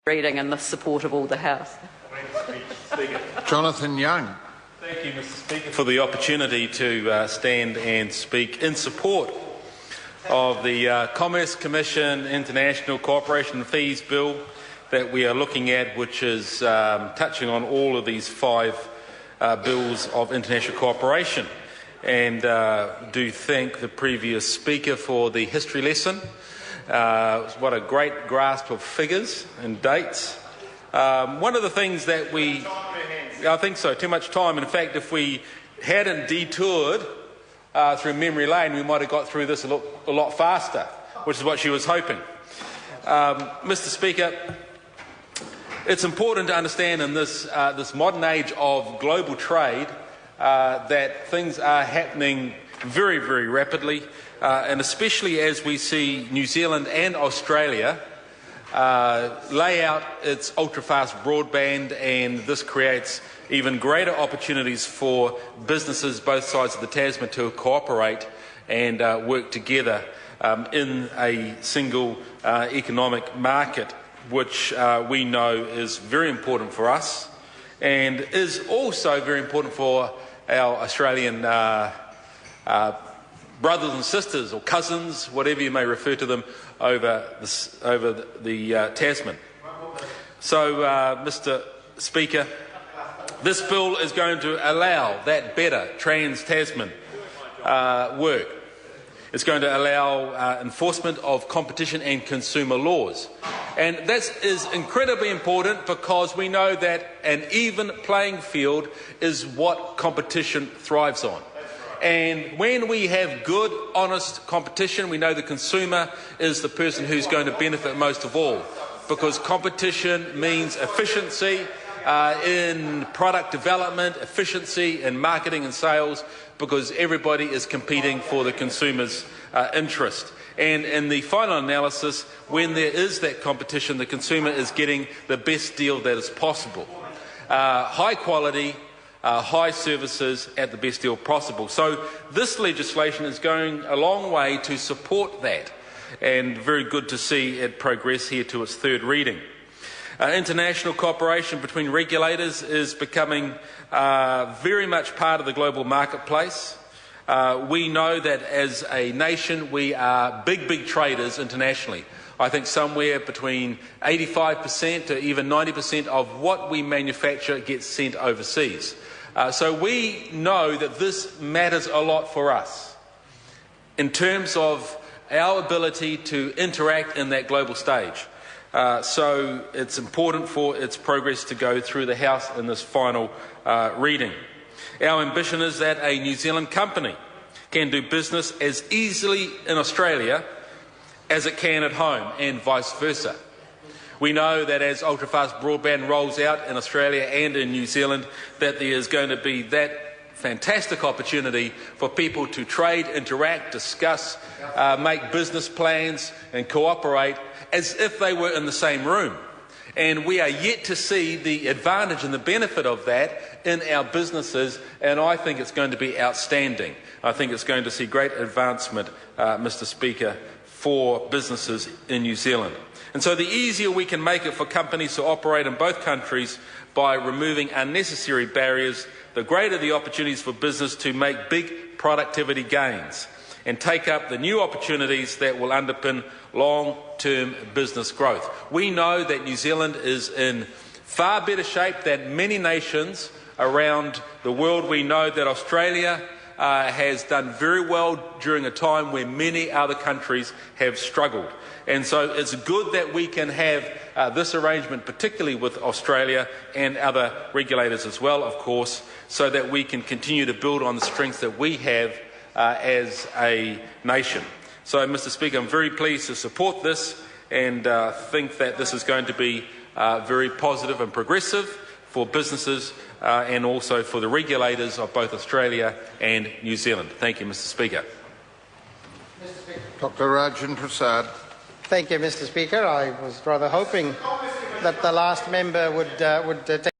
reading and the support of all the House. Jonathan Young. Thank you, Mr. Speaker, for the opportunity to stand and speak in support of the Commerce Commission International Cooperation Fees Bill that we are looking at, which is touching on all of these 5 bills of international cooperation. And do thank the previous speaker for the history lesson. What a great grasp of figures and dates. One of the things that I think so, too much time. In fact, if we hadn't detoured through memory lane, we might have got through this a lot faster, which is what she was hoping. Mr. Speaker, it's important to understand in this modern age of global trade that things are happening very, very rapidly, and especially as we see New Zealand and Australia lay out its ultra-fast broadband, and this creates even greater opportunities for businesses both sides of the Tasman to cooperate and work together in a single economic market, which we know is very important for us and is also very important for our Australian brothers and sisters or cousins, whatever you may refer to them, over the Tasman. So, Mr. Speaker, this bill is going to allow that better trans-Tasman work. It's going to allow enforcement of competition and consumer laws. And this is incredibly important because we know that an even playing field is what competition thrives on. And when we have good, honest competition, we know the consumer is the person who's going to benefit most of all, because competition means efficiency in product development, efficiency in marketing and sales, because everybody is competing for the consumer's interest. And in the final analysis, when there is that competition, the consumer is getting the best deal that is possible. High quality, high services at the best deal possible. So this legislation is going a long way to support that, and very good to see it progress here to its 3rd reading. International cooperation between regulators is becoming very much part of the global marketplace. We know that as a nation we are big traders internationally. I think somewhere between 85% to even 90% of what we manufacture gets sent overseas. So we know that this matters a lot for us in terms of our ability to interact in that global stage. So it's important for its progress to go through the House in this final reading. Our ambition is that a New Zealand company can do business as easily in Australia as it can at home, and vice versa. We know that as ultra-fast broadband rolls out in Australia and in New Zealand, that there is going to be that fantastic opportunity for people to trade, interact, discuss, make business plans and cooperate as if they were in the same room. And we are yet to see the advantage and the benefit of that in our businesses, and I think it's going to be outstanding. I think it's going to see great advancement, Mr. Speaker, for businesses in New Zealand. And so the easier we can make it for companies to operate in both countries by removing unnecessary barriers, the greater the opportunities for business to make big productivity gains and take up the new opportunities that will underpin long-term business growth. We know that New Zealand is in far better shape than many nations around the world. We know that Australia has done very well during a time where many other countries have struggled. And so it's good that we can have this arrangement, particularly with Australia and other regulators as well, of course, so that we can continue to build on the strengths that we have as a nation. So, Mr. Speaker, I'm very pleased to support this and think that this is going to be very positive and progressive for businesses and also for the regulators of both Australia and New Zealand. Thank you, Mr. Speaker. Dr. Rajan Prasad. Thank you, Mr. Speaker. I was rather hoping that the last member would take